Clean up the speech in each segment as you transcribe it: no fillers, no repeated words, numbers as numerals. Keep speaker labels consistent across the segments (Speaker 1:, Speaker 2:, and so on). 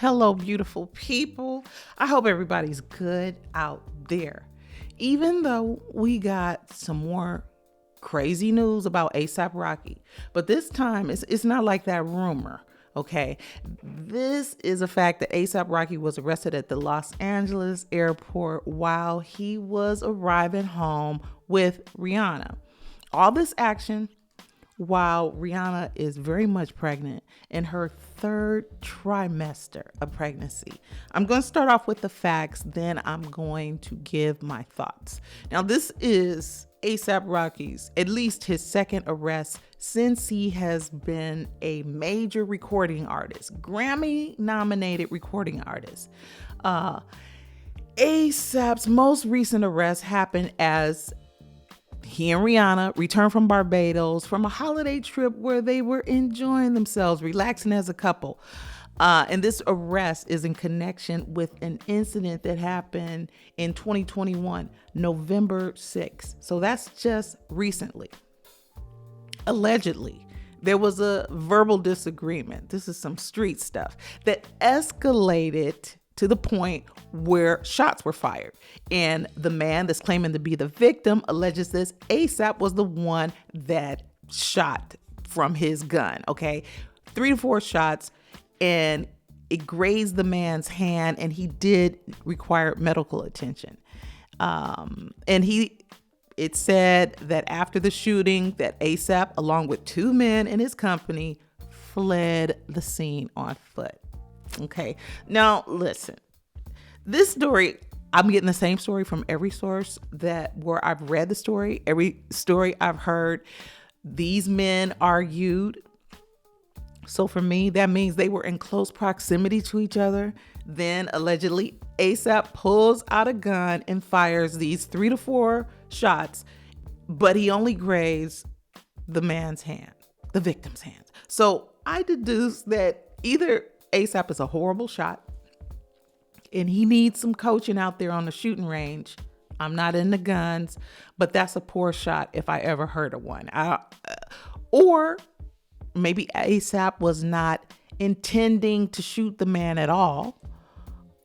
Speaker 1: Hello, beautiful people. I hope everybody's good out there. Even though we got some more crazy news about ASAP Rocky, but this time it's not like that rumor, okay? This is a fact that ASAP Rocky was arrested at the Los Angeles airport while he was arriving home with Rihanna. All this action while Rihanna is very much pregnant in her third trimester of pregnancy. I'm going to start off with the facts, then I'm going to give my thoughts. Now, this is ASAP Rocky's, at least his second arrest since he has been a major recording artist, Grammy-nominated recording artist. ASAP's most recent arrest happened as he and Rihanna returned from Barbados from a holiday trip where they were enjoying themselves, relaxing as a couple. And this arrest is in connection with an incident that happened in 2021, November 6th. So that's just recently. Allegedly, there was a verbal disagreement. This is some street stuff that escalated to the point where shots were fired. And the man that's claiming to be the victim alleges this ASAP was the one that shot from his gun, okay? 3 to 4 shots, and it grazed the man's hand, and he did require medical attention. It said that after the shooting that ASAP, along with 2 men in his company, fled the scene on foot. Okay. Now, listen, this story, I'm getting the same story from every source where I've read the story, every story I've heard. These men argued. So for me, that means they were in close proximity to each other. Then allegedly ASAP pulls out a gun and fires these 3 to 4 shots, but he only grazed the man's hand, the victim's hands. So I deduce that either ASAP is a horrible shot and he needs some coaching out there on the shooting range. I'm not into guns, but that's a poor shot if I ever heard of one. Or maybe ASAP was not intending to shoot the man at all.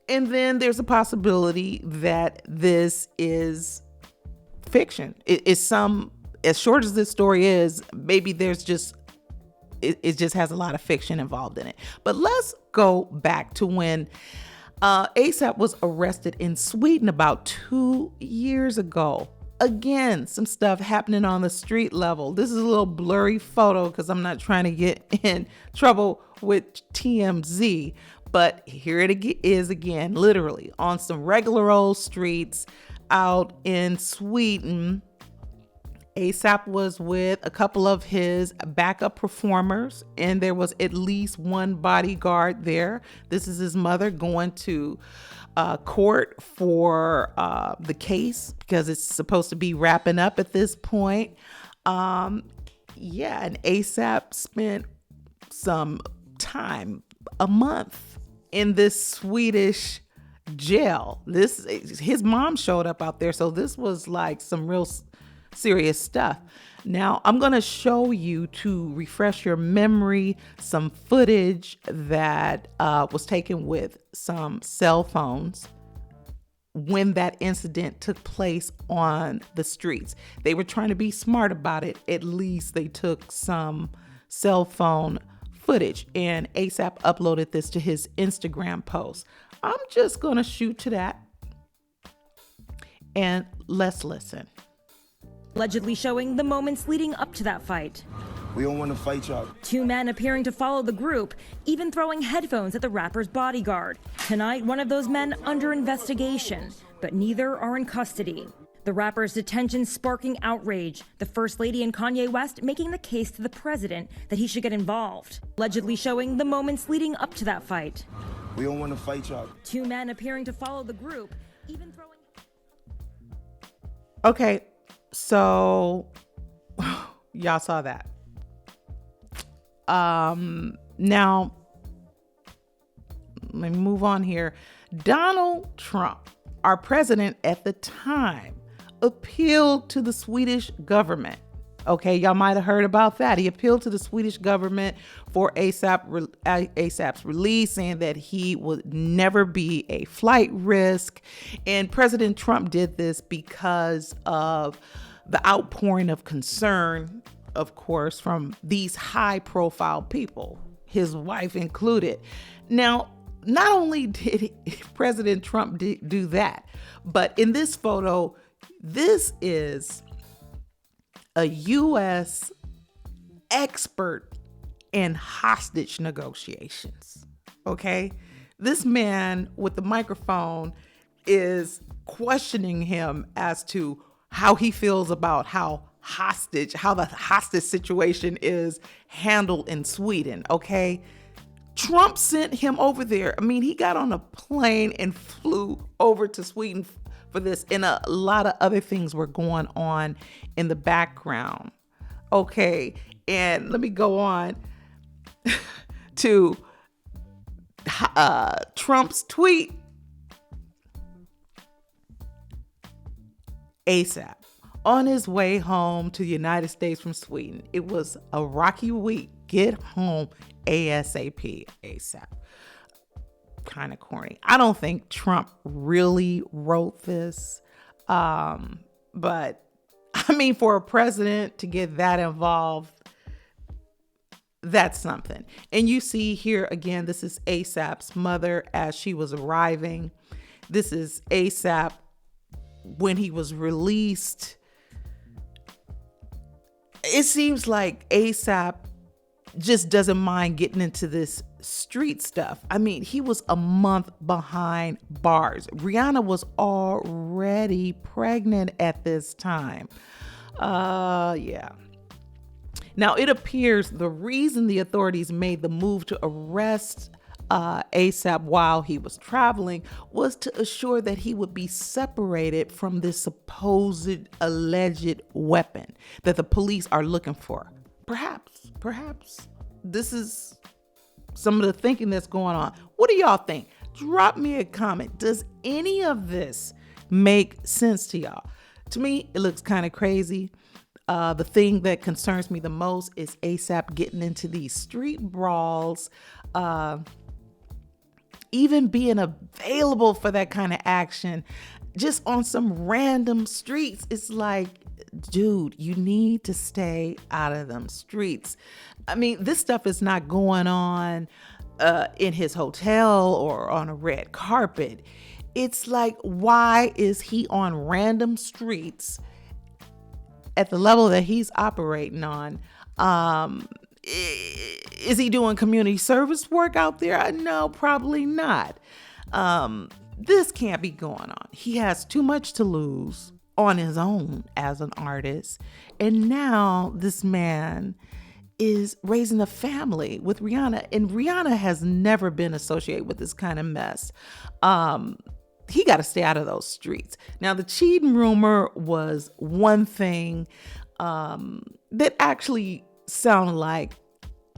Speaker 1: And then there's a possibility that this is fiction. It's as short as this story is, maybe there's just it just has a lot of fiction involved in it. But let's go back to when ASAP was arrested in Sweden about 2 years ago. Again, some stuff happening on the street level. This is a little blurry photo because I'm not trying to get in trouble with TMZ. But here it is again, literally on some regular old streets out in Sweden. ASAP was with a couple of his backup performers, and there was at least one bodyguard there. This is his mother going to court for the case because it's supposed to be wrapping up at this point. And ASAP spent some time, a month, in this Swedish jail. His mom showed up out there, so this was like some real serious stuff. Now, I'm going to show you, to refresh your memory, some footage that was taken with some cell phones when that incident took place on the streets. They were trying to be smart about it. At least they took some cell phone footage, and ASAP uploaded this to his Instagram post. I'm just going to shoot to that, and let's listen.
Speaker 2: Allegedly showing the moments leading up to that fight.
Speaker 3: We don't want to fight y'all.
Speaker 2: 2 men appearing to follow the group, even throwing headphones at the rapper's bodyguard. Tonight, one of those men under investigation, but neither are in custody. The rapper's detention sparking outrage. The First Lady and Kanye West making the case to the president that he should get involved. Allegedly showing the moments leading up to that fight.
Speaker 3: We don't want to fight y'all.
Speaker 2: 2 men appearing to follow the group, even throwing...
Speaker 1: Okay. So y'all saw that. Now let me move on here. Donald Trump, our president at the time, appealed to the Swedish government. Okay, y'all might have heard about that. He appealed to the Swedish government for ASAP's release, saying that he would never be a flight risk. And President Trump did this because of the outpouring of concern, of course, from these high-profile people, his wife included. Now, not only did President Trump do that, but in this photo, this is a U.S. expert in hostage negotiations. Okay? This man with the microphone is questioning him as to how he feels about how the hostage situation is handled in Sweden. Okay? Trump sent him over there. I mean, he got on a plane and flew over to Sweden for this, and a lot of other things were going on in the background. Okay, and let me go on to Trump's tweet. ASAP, on his way home to the United States from Sweden. It was a rocky week. Get home ASAP, ASAP. Kind of corny. I don't think Trump really wrote this. But I mean, for a president to get that involved, that's something. And you see here again, this is ASAP's mother as she was arriving. This is ASAP when he was released. It seems like ASAP just doesn't mind getting into this street stuff. I mean, he was a month behind bars. Rihanna was already pregnant at this time. Yeah. Now, it appears the reason the authorities made the move to arrest ASAP while he was traveling was to assure that he would be separated from this supposed alleged weapon that the police are looking for. Perhaps this is some of the thinking that's going on. What do y'all think? Drop me a comment. Does any of this make sense to y'all? To me, it looks kind of crazy. The thing that concerns me the most is ASAP getting into these street brawls, even being available for that kind of action just on some random streets. It's like, dude, you need to stay out of them streets. I mean, this stuff is not going on in his hotel or on a red carpet. It's like, why is he on random streets at the level that he's operating on? Is he doing community service work out there? No, probably not. This can't be going on. He has too much to lose on his own as an artist. And now this man is raising a family with Rihanna. And Rihanna has never been associated with this kind of mess. He got to stay out of those streets. Now, the cheating rumor was one thing that actually sounded like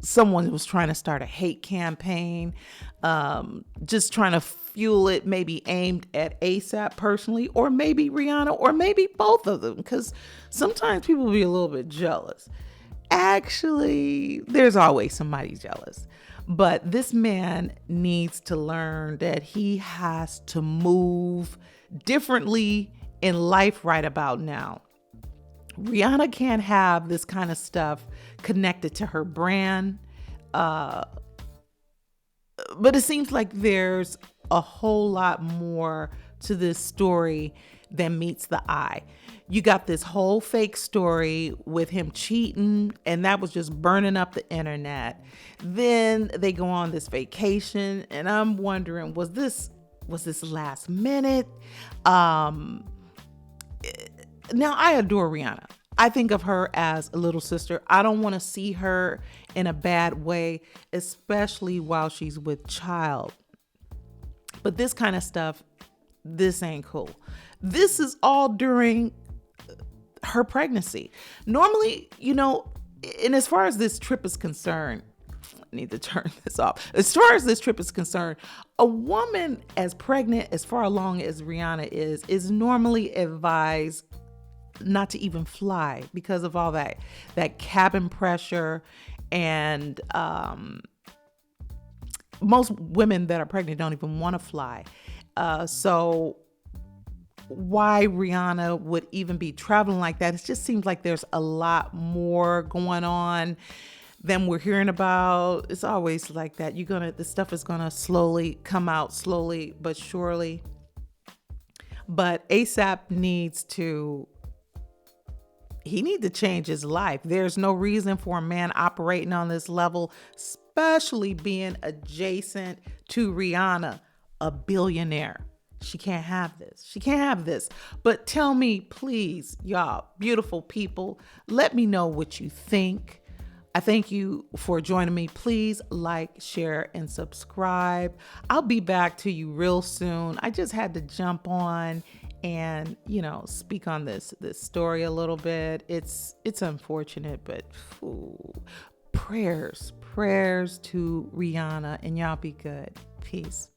Speaker 1: someone was trying to start a hate campaign, just trying to fuel it, maybe aimed at ASAP personally, or maybe Rihanna, or maybe both of them, because sometimes people be a little bit jealous. Actually, there's always somebody jealous. But this man needs to learn that he has to move differently in life right about now. Rihanna can't have this kind of stuff connected to her brand. But it seems like there's a whole lot more to this story than meets the eye. You got this whole fake story with him cheating, and that was just burning up the internet. Then they go on this vacation, and I'm wondering, was this last minute? Now, I adore Rihanna. I think of her as a little sister. I don't want to see her in a bad way, especially while she's with child. But this kind of stuff, this ain't cool. This is all during her pregnancy. Normally, and as far as this trip is concerned, I need to turn this off. As far as this trip is concerned, a woman as pregnant as far along as Rihanna is normally advised not to even fly because of all that cabin pressure. And most women that are pregnant don't even want to fly. So why Rihanna would even be traveling like that, it just seems like there's a lot more going on than we're hearing about. It's always like that. The stuff is gonna slowly come out, slowly but surely. But ASAP needs to change his life. There's no reason for a man operating on this level, especially being adjacent to Rihanna, a billionaire. She can't have this. She can't have this. But tell me, please, y'all, beautiful people, let me know what you think. I thank you for joining me. Please like, share, and subscribe. I'll be back to you real soon. I just had to jump on and, speak on this story a little bit. It's unfortunate, but prayers to Rihanna, and y'all be good. Peace.